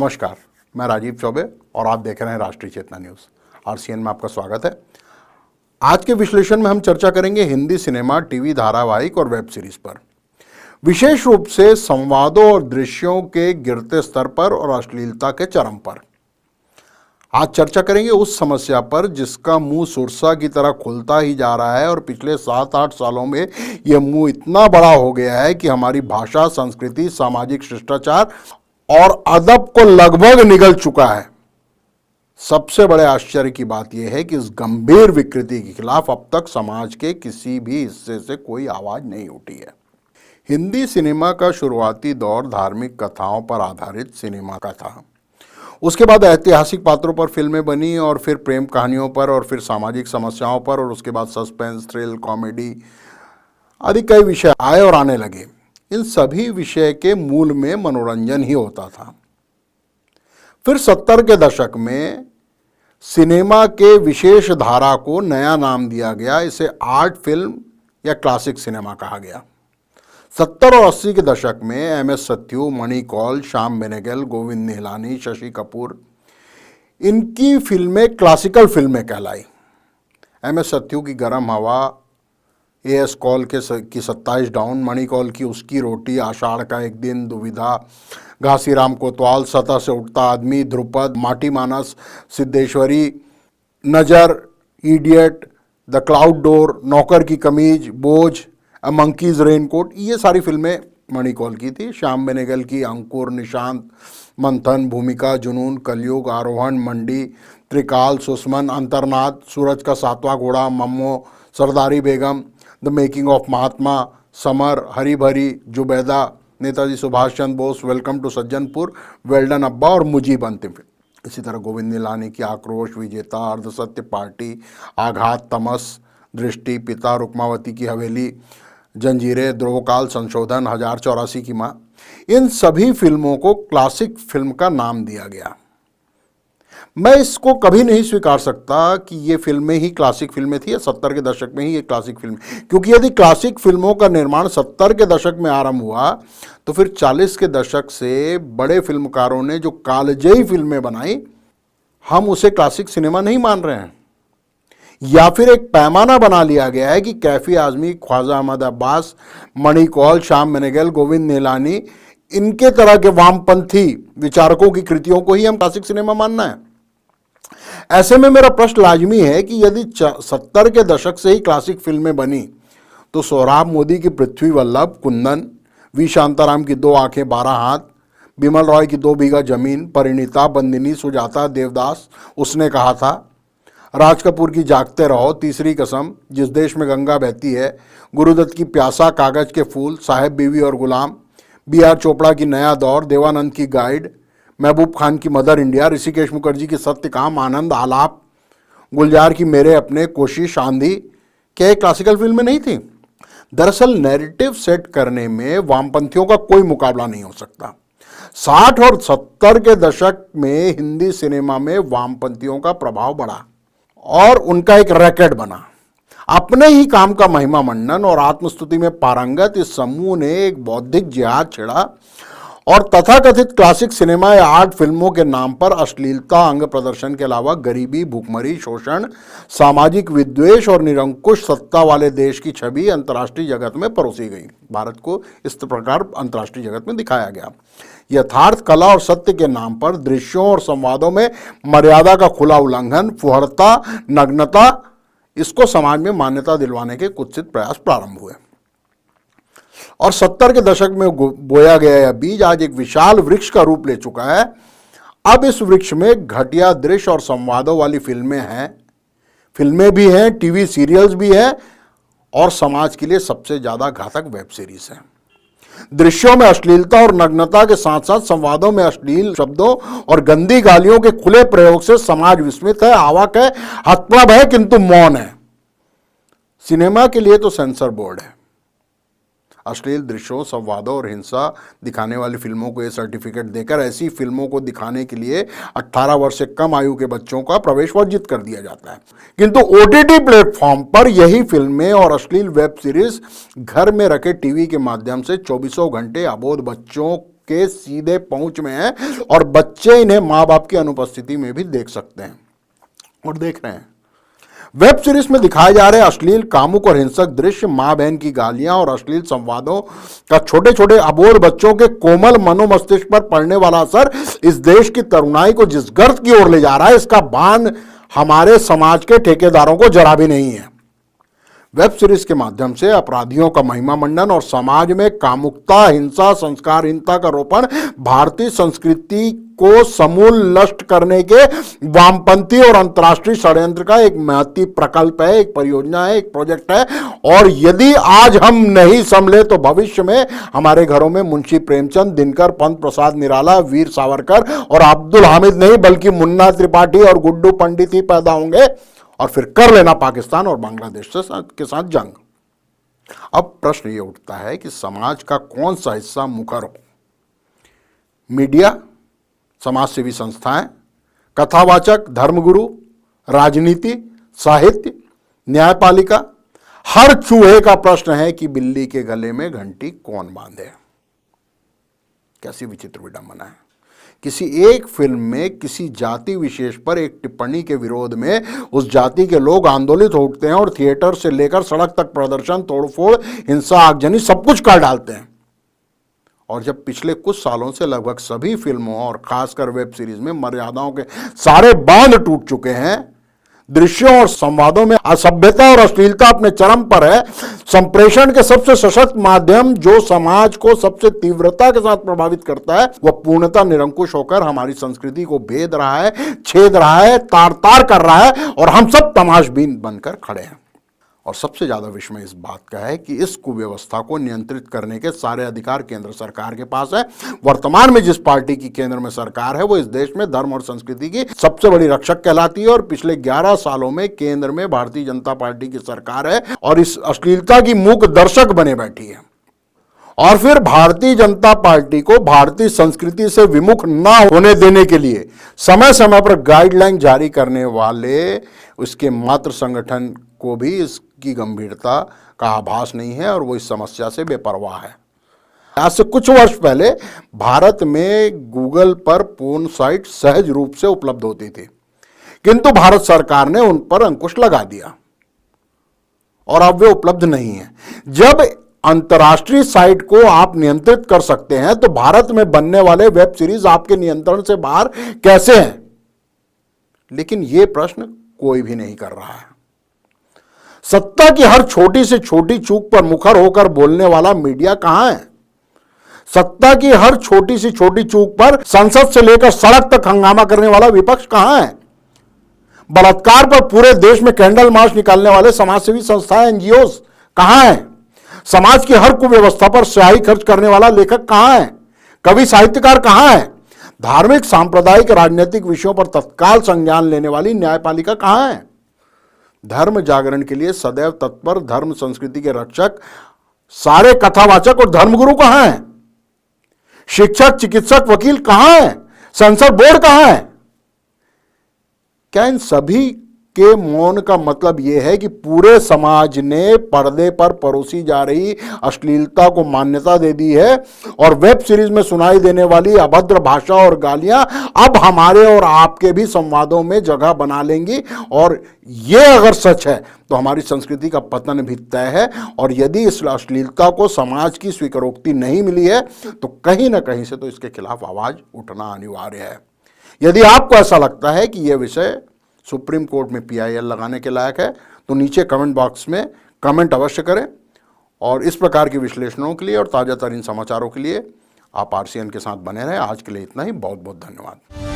नमस्कार, मैं राजीव चौबे और आप देख रहे हैं राष्ट्रीय चेतना न्यूज़। आरसीएन में आपका स्वागत है। आज के विश्लेषण में हम चर्चा करेंगे हिंदी सिनेमा, टीवी धारावाहिक और वेब सीरीज पर, विशेष रूप से संवादों और दृश्यों के गिरते स्तर पर और अश्लीलता के चरम पर। आज चर्चा करेंगे उस समस्या पर जिसका मुंह सुरसा की तरह खुलता ही जा रहा है और पिछले 7-8 सालों में यह मुंह इतना बड़ा हो गया है कि हमारी भाषा, संस्कृति, सामाजिक शिष्टाचार और अदब को लगभग निगल चुका है। सबसे बड़े आश्चर्य की बात यह है कि इस गंभीर विकृति के खिलाफ अब तक समाज के किसी भी हिस्से से कोई आवाज नहीं उठी है। हिंदी सिनेमा का शुरुआती दौर धार्मिक कथाओं पर आधारित सिनेमा का था। उसके बाद ऐतिहासिक पात्रों पर फिल्में बनी और फिर प्रेम कहानियों पर और फिर सामाजिक समस्याओं पर और उसके बाद सस्पेंस, थ्रिल, कॉमेडी आदि कई विषय आए और आने लगे। इन सभी विषय के मूल में मनोरंजन ही होता था। फिर 70 के दशक में सिनेमा के विशेष धारा को नया नाम दिया गया। इसे आर्ट फिल्म या क्लासिक सिनेमा कहा गया। 70 और 80 के दशक में एम.एस. सत्यू, मणि कौल, श्याम बेनेगल, गोविंद निहलानी, शशि कपूर, इनकी फिल्में क्लासिकल फिल्में कहलाई। एम.एस. सत्यू की गर्म हवा, ए.एस. कौल की 27 डाउन, मणि कौल की उसकी रोटी, आषाढ़ का एक दिन, दुविधा, घासीराम कोतवाल, सतह से उठता आदमी, ध्रुपद, माटी मानस, सिद्धेश्वरी, नजर, इडियट, द क्लाउड डोर, नौकर की कमीज, बोझ, अ मंकीज रेनकोट, ये सारी फिल्में मणि कौल की थी। श्याम बेनेगल की अंकुर, निशांत, मंथन, भूमिका, जुनून, कलयुग, आरोहण, मंडी, त्रिकाल, सुषमन, अंतर्नाद, सूरज का 7वां Ghoda, Mammo, Sardari Begum, the making of Mahatma, Samar, Hari Bhari, Zubeidaa, Netaji Subhash Chandra Bose, welcome to Sajjanpur, well done Abba और मुजीब अंतिम फिल्म। इसी तरह गोविंद निहलानी की आक्रोश, विजेता, अर्धसत्य पार्टी, आघात, तमस, दृष्टि, पिता, रुक्मावती की हवेली, जंजीरें, ध्रुवकाल, संशोधन, 1084 की माँ, इन सभी फिल्मों को क्लासिक फिल्म का नाम दिया गया। मैं इसको कभी नहीं स्वीकार सकता कि ये फिल्में ही क्लासिक फिल्में थी या 70 के दशक में ही ये क्लासिक फिल्म, क्योंकि यदि क्लासिक फिल्मों का निर्माण 70 के दशक में आरंभ हुआ तो फिर 40 के दशक से बड़े फिल्मकारों ने जो कालजयी फिल्में बनाई, हम उसे क्लासिक सिनेमा नहीं मान रहे हैं। या फिर एक पैमाना बना लिया गया है कि कैफी आजमी, ख्वाजा अहमद अब्बास, मणि कौल, श्याम बेनेगल, गोविंद निहलानी, इनके तरह के वामपंथी विचारकों की कृतियों को ही हम क्लासिक सिनेमा मानना है। ऐसे में मेरा प्रश्न लाजमी है कि यदि 70 के दशक से ही क्लासिक फिल्में बनी तो सोहराब मोदी की पृथ्वी वल्लभ, कुंदन, वी शांताराम की 2 आंखें 12 हाथ, बिमल रॉय की 2 बीघा जमीन, परिणीता, बंदिनी, सुजाता, देवदास, उसने कहा था, राज कपूर की जागते रहो, तीसरी कसम, जिस देश में गंगा बहती है, गुरुदत्त की प्यासा, कागज के फूल, साहेब बीवी और गुलाम, बी.आर. चोपड़ा की नया दौर, देवानंद की गाइड, महबूब खान की मदर इंडिया, ऋषिकेश मुखर्जी की सत्यकाम, आनंद, आलाप, गुलजार की मेरे अपने, कोशिश, आंधी, क्या ये क्लासिकल फिल्में नहीं थी? दरअसल नैरेटिव सेट करने में वामपंथियों का कोई मुकाबला नहीं हो सकता। 60 और 70 के दशक में हिंदी सिनेमा में वामपंथियों का प्रभाव बढ़ा और उनका एक रैकेट बना। अपने ही काम का महिमा मंडन और आत्मस्तुति में पारंगत इस समूह ने एक बौद्धिक जिहाद छेड़ा और तथाकथित क्लासिक सिनेमा या आर्ट फिल्मों के नाम पर अश्लीलता, अंग प्रदर्शन के अलावा गरीबी, भूखमरी, शोषण, सामाजिक विद्वेष और निरंकुश सत्ता वाले देश की छवि अंतर्राष्ट्रीय जगत में परोसी गई। भारत को इस प्रकार अंतर्राष्ट्रीय जगत में दिखाया गया। यथार्थ, कला और सत्य के नाम पर दृश्यों और संवादों में मर्यादा का खुला उल्लंघन, फुहरता, नग्नता, इसको समाज में मान्यता दिलवाने के कुत्सित प्रयास प्रारंभ हुए और 70 के दशक में बोया गया यह बीज आज एक विशाल वृक्ष का रूप ले चुका है। अब इस वृक्ष में घटिया दृश्य और संवादों वाली फिल्में भी हैं, टीवी सीरियल्स भी हैं और समाज के लिए सबसे ज्यादा घातक वेब सीरीज है। दृश्यों में अश्लीलता और नग्नता के साथ साथ संवादों में अश्लील शब्दों और गंदी गालियों के खुले प्रयोग से समाज विस्मित है, आवाक है, हतप्रभ है, किंतु मौन है। सिनेमा के लिए तो सेंसर बोर्ड है। अश्लील दृश्यों, संवादों और हिंसा दिखाने वाली फिल्मों को यह सर्टिफिकेट देकर ऐसी फिल्मों को दिखाने के लिए 18 वर्ष से कम आयु के बच्चों का प्रवेश वर्जित कर दिया जाता है। किंतु ओटीटी प्लेटफॉर्म पर यही फिल्में और अश्लील वेब सीरीज घर में रखे टीवी के माध्यम से 24 घंटे अबोध बच्चों के सीधे पहुंच में है और बच्चे इन्हें मां बाप की अनुपस्थिति में भी देख सकते हैं और देख रहे हैं। वेब सीरीज में दिखाए जा रहे अश्लील, कामुक और हिंसक दृश्य, मां बहन की गालियां और अश्लील संवादों का छोटे छोटे अबोध बच्चों के कोमल मनोमस्तिष्क पर पड़ने वाला असर इस देश की तरुणाई को जिस गर्त की ओर ले जा रहा है, इसका भान हमारे समाज के ठेकेदारों को जरा भी नहीं है। वेब सीरीज के माध्यम से अपराधियों का महिमा मंडन और समाज में कामुकता, हिंसा, संस्कारहीनता का रोपण भारतीय संस्कृति को समूल नष्ट करने के वामपंथी और अंतर्राष्ट्रीय षड्यंत्र का एक महती प्रकल्प है, एक परियोजना है, एक प्रोजेक्ट है। और यदि आज हम नहीं संभले तो भविष्य में हमारे घरों में मुंशी प्रेमचंद, दिनकर पंत प्रसाद निराला, वीर सावरकर और अब्दुल हामिद नहीं बल्कि मुन्ना त्रिपाठी और गुड्डू पंडित ही पैदा होंगे और फिर कर लेना पाकिस्तान और बांग्लादेश के साथ जंग। अब प्रश्न यह उठता है कि समाज का कौन सा हिस्सा मुखर हो? मीडिया, समाजसेवी संस्थाएं, कथावाचक, धर्मगुरु, राजनीति, साहित्य, न्यायपालिका? हर चूहे का प्रश्न है कि बिल्ली के गले में घंटी कौन बांधे। कैसी विचित्र विडंबना है। किसी एक फिल्म में किसी जाति विशेष पर एक टिप्पणी के विरोध में उस जाति के लोग आंदोलित हो उठते हैं और थिएटर से लेकर सड़क तक प्रदर्शन, तोड़फोड़, हिंसा, आगजनी सब कुछ कर डालते हैं। और जब पिछले कुछ सालों से लगभग सभी फिल्मों और खासकर वेब सीरीज में मर्यादाओं के सारे बांध टूट चुके हैं, दृश्यों और संवादों में असभ्यता और अश्लीलता अपने चरम पर है, संप्रेषण के सबसे सशक्त माध्यम जो समाज को सबसे तीव्रता के साथ प्रभावित करता है, वह पूर्णतः निरंकुश होकर हमारी संस्कृति को भेद रहा है, छेद रहा है, तार तार कर रहा है और हम सब तमाशबीन बनकर खड़े हैं। और सबसे ज्यादा विस्मय इस बात का है कि इस कुव्यवस्था को नियंत्रित करने के सारे अधिकार केंद्र सरकार के पास है। वर्तमान में जिस पार्टी की केंद्र में सरकार है वो इस देश में धर्म और संस्कृति की सबसे बड़ी रक्षक कहलाती है और पिछले 11 सालों में केंद्र में भारतीय जनता पार्टी की सरकार है और इस अश्लीलता की मूक दर्शक बने बैठी है। और फिर भारतीय जनता पार्टी को भारतीय संस्कृति से विमुख ना होने देने के लिए समय समय पर गाइडलाइन जारी करने वाले उसके मातृ संगठन को भी इसकी गंभीरता का आभास नहीं है और वो इस समस्या से बेपरवाह है। आज से कुछ वर्ष पहले भारत में गूगल पर पोर्न साइट सहज रूप से उपलब्ध होती थी, किंतु भारत सरकार ने उन पर अंकुश लगा दिया और अब वे उपलब्ध नहीं है। जब अंतर्राष्ट्रीय साइट को आप नियंत्रित कर सकते हैं तो भारत में बनने वाले वेब सीरीज आपके नियंत्रण से बाहर कैसे हैं? लेकिन यह प्रश्न कोई भी नहीं कर रहा है। सत्ता की हर छोटी से छोटी चूक पर मुखर होकर बोलने वाला मीडिया कहां है? सत्ता की हर छोटी से छोटी चूक पर संसद से लेकर सड़क तक हंगामा करने वाला विपक्ष कहां है? बलात्कार पर पूरे देश में कैंडल मार्च निकालने वाले समाजसेवी संस्थाएं, एनजीओस कहां हैं? समाज की हर कुव्यवस्था पर स्याही खर्च करने वाला लेखक कहां है? कवि, साहित्यकार कहां है? धार्मिक, सांप्रदायिक, राजनीतिक विषयों पर तत्काल संज्ञान लेने वाली न्यायपालिका कहां है? धर्म जागरण के लिए सदैव तत्पर धर्म संस्कृति के रक्षक सारे कथावाचक और धर्मगुरु कहां हैं? शिक्षक, चिकित्सक, वकील कहां हैं? सेंसर बोर्ड कहां है? क्या इन सभी के मौन का मतलब यह है कि पूरे समाज ने पर्दे पर परोसी जा रही अश्लीलता को मान्यता दे दी है और वेब सीरीज में सुनाई देने वाली अभद्र भाषा और गालियां अब हमारे और आपके भी संवादों में जगह बना लेंगी? और यह अगर सच है तो हमारी संस्कृति का पतन भी तय है और यदि इस अश्लीलता को समाज की स्वीकारोक्ति नहीं मिली है तो कहीं ना कहीं से तो इसके खिलाफ आवाज उठना अनिवार्य है। यदि आपको ऐसा लगता है कि यह विषय सुप्रीम कोर्ट में PIL लगाने के लायक है तो नीचे कमेंट बॉक्स में कमेंट अवश्य करें। और इस प्रकार के विश्लेषणों के लिए और ताजा तरीन समाचारों के लिए आप RCN के साथ बने रहें। आज के लिए इतना ही। बहुत बहुत धन्यवाद।